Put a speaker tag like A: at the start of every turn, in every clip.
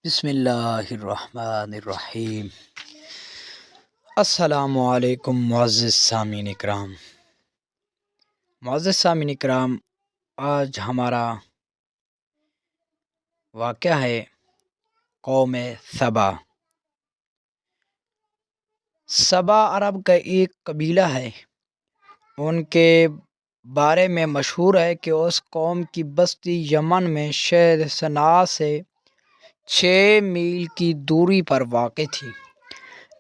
A: بسم اللہ الرحمن الرحیم۔ السلام علیکم معزز سامعین اکرام، آج ہمارا واقعہ ہے قوم سبا۔ سبا عرب کا ایک قبیلہ ہے۔ ان کے بارے میں مشہور ہے کہ اس قوم کی بستی یمن میں شہر صنعاء سے 6 میل کی دوری پر واقع تھی۔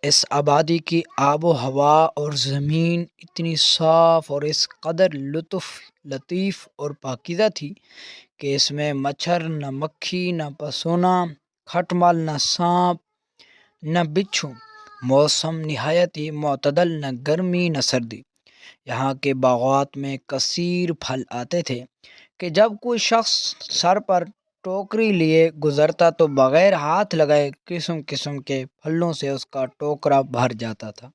A: اس آبادی کی آب و ہوا اور زمین اتنی صاف اور اس قدر لطیف اور پاکیزہ تھی کہ اس میں مچھر، نہ مکھی، نہ پسونا، کھٹمل، نہ سانپ، نہ بچھو۔ موسم نہایت ہی معتدل، نہ گرمی نہ سردی۔ یہاں کے باغات میں کثیر پھل آتے تھے کہ جب کوئی شخص سر پر ٹوکری لیے گزرتا تو بغیر ہاتھ لگائے قسم قسم کے پھلوں سے اس کا ٹوکرا بھر جاتا تھا۔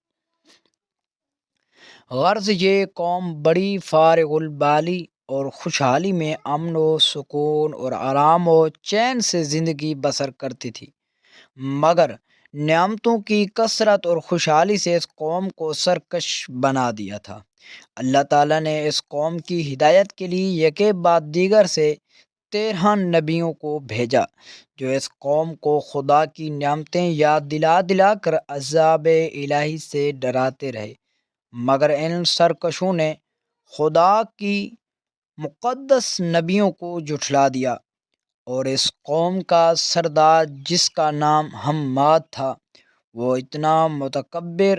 A: غرض یہ قوم بڑی فارغ البالی اور خوشحالی میں امن و سکون اور آرام و چین سے زندگی بسر کرتی تھی، مگر نعمتوں کی کثرت اور خوشحالی سے اس قوم کو سرکش بنا دیا تھا۔ اللہ تعالیٰ نے اس قوم کی ہدایت کے لیے یکے بعد دیگر سے 13 نبیوں کو بھیجا، جو اس قوم کو خدا کی نعمتیں یاد دلا دلا کر عذاب الہی سے ڈراتے رہے، مگر ان سرکشوں نے خدا کی مقدس نبیوں کو جھٹلا دیا، اور اس قوم کا سردار جس کا نام حماد تھا، وہ اتنا متکبر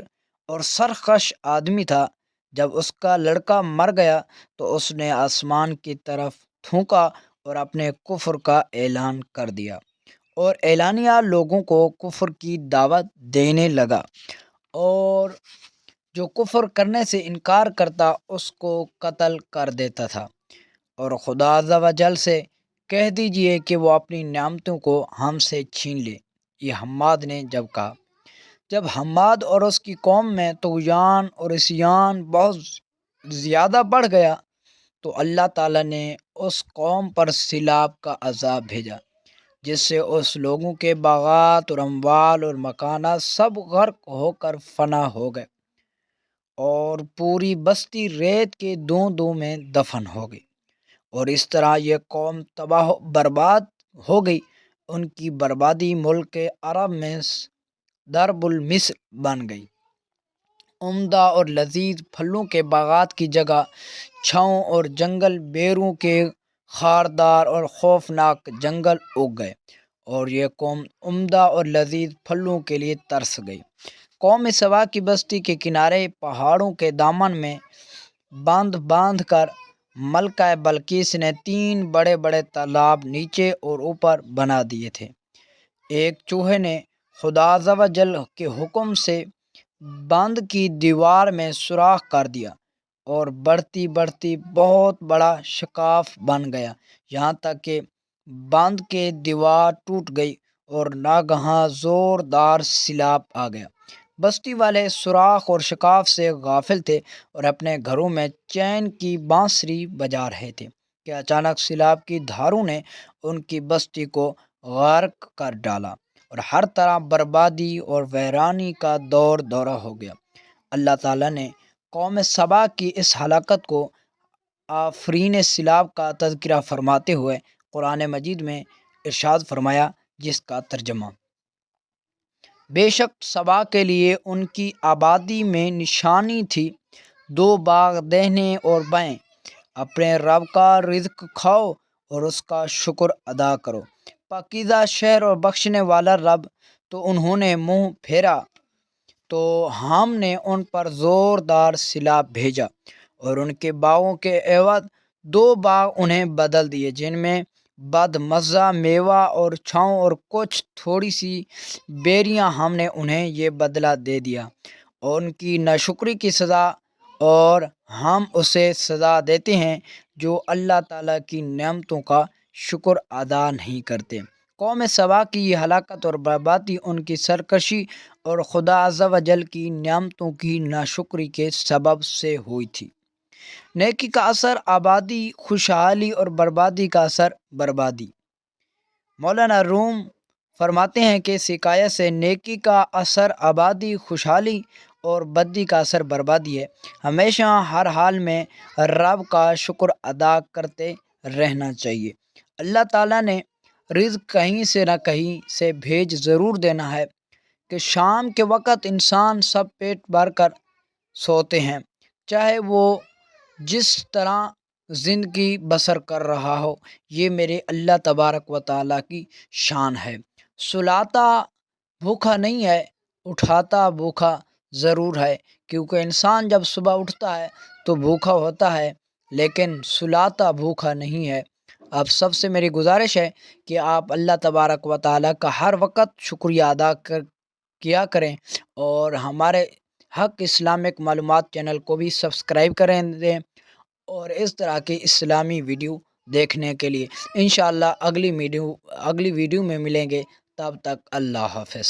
A: اور سرکش آدمی تھا، جب اس کا لڑکا مر گیا تو اس نے آسمان کی طرف تھونکا اور اپنے کفر کا اعلان کر دیا، اور اعلانیہ لوگوں کو کفر کی دعوت دینے لگا، اور جو کفر کرنے سے انکار کرتا اس کو قتل کر دیتا تھا۔ اور خدا عز و جل سے کہہ دیجئے کہ وہ اپنی نعمتوں کو ہم سے چھین لے۔ یہ حماد نے جب کہا۔ جب حماد اور اس کی قوم میں طغیان اور عصیان بہت زیادہ بڑھ گیا تو اللہ تعالیٰ نے اس قوم پر سیلاب کا عذاب بھیجا، جس سے اس لوگوں کے باغات اور اموال اور مکانات سب غرق ہو کر فنا ہو گئے، اور پوری بستی ریت کے دوں میں دفن ہو گئی، اور اس طرح یہ قوم تباہ و برباد ہو گئی۔ ان کی بربادی ملک عرب میں ضرب المثل بن گئی۔ عمدہ اور لذیذ پھلوں کے باغات کی جگہ چھاؤں اور جنگل بیروں کے خاردار اور خوفناک جنگل اگ گئے، اور یہ قوم عمدہ اور لذیذ پھلوں کے لیے ترس گئی۔ قوم سبا کی بستی کے کنارے پہاڑوں کے دامن میں باندھ باندھ کر ملکہ بلقیس نے 3 بڑے بڑے تالاب نیچے اور اوپر بنا دیے تھے۔ ایک چوہے نے خدا عز و جل کے حکم سے باندھ کی دیوار میں سوراخ کر دیا، اور بڑھتی بڑھتی بہت بڑا شگاف بن گیا، یہاں تک کہ باندھ کی دیوار ٹوٹ گئی اور ناگہاں زوردار سیلاب آ گیا۔ بستی والے سوراخ اور شگاف سے غافل تھے اور اپنے گھروں میں چین کی بانسری بجا رہے تھے کہ اچانک سیلاب کی دھاروں نے ان کی بستی کو غرق کر ڈالا، اور ہر طرح بربادی اور ویرانی کا دورہ ہو گیا۔ اللہ تعالیٰ نے قوم سبا کی اس ہلاکت کو آفرین سیلاب کا تذکرہ فرماتے ہوئے قرآن مجید میں ارشاد فرمایا، جس کا ترجمہ: بے شک سبا کے لیے ان کی آبادی میں نشانی تھی، 2 باغ دہنے اور بائیں، اپنے رب کا رزق کھاؤ اور اس کا شکر ادا کرو۔ پاکیزہ شہر اور بخشنے والا رب۔ تو انہوں نے منہ پھیرا تو ہم نے ان پر زوردار سیلاب بھیجا، اور ان کے باغوں کے عوض 2 باغ انہیں بدل دیے، جن میں بد مزہ میوہ اور چھاؤں اور کچھ تھوڑی سی بیریاں ہم نے انہیں یہ بدلہ دے دیا، اور ان کی ناشکری کی سزا، اور ہم اسے سزا دیتے ہیں جو اللہ تعالیٰ کی نعمتوں کا شکر ادا نہیں کرتے۔ قوم سبا کی یہ ہلاکت اور بربادی ان کی سرکشی اور خدا عز و جل کی نعمتوں کی ناشکری کے سبب سے ہوئی تھی۔ نیکی کا اثر آبادی، خوشحالی، اور بربادی کا اثر بربادی۔ مولانا روم فرماتے ہیں کہ شکایت سے نیکی کا اثر آبادی، خوشحالی اور بدی کا اثر بربادی ہے۔ ہمیشہ ہر حال میں رب کا شکر ادا کرتے رہنا چاہیے۔ اللہ تعالیٰ نے رزق کہیں سے نہ کہیں سے بھیج ضرور دینا ہے کہ شام کے وقت انسان سب پیٹ بھر کر سوتے ہیں، چاہے وہ جس طرح زندگی بسر کر رہا ہو۔ یہ میرے اللہ تبارک و تعالیٰ کی شان ہے۔ سلاتا بھوکا نہیں ہے، اٹھاتا بھوکا ضرور ہے، کیونکہ انسان جب صبح اٹھتا ہے تو بھوکا ہوتا ہے، لیکن سلاتا بھوکا نہیں ہے۔ آپ سب سے میری گزارش ہے کہ آپ اللہ تبارک و تعالیٰ کا ہر وقت شکریہ ادا کیا کریں، اور ہمارے حق اسلامک معلومات چینل کو بھی سبسکرائب کریں دیں، اور اس طرح کی اسلامی ویڈیو دیکھنے کے لیے انشاءاللہ اگلی ویڈیو میں ملیں گے۔ تب تک اللہ حافظ۔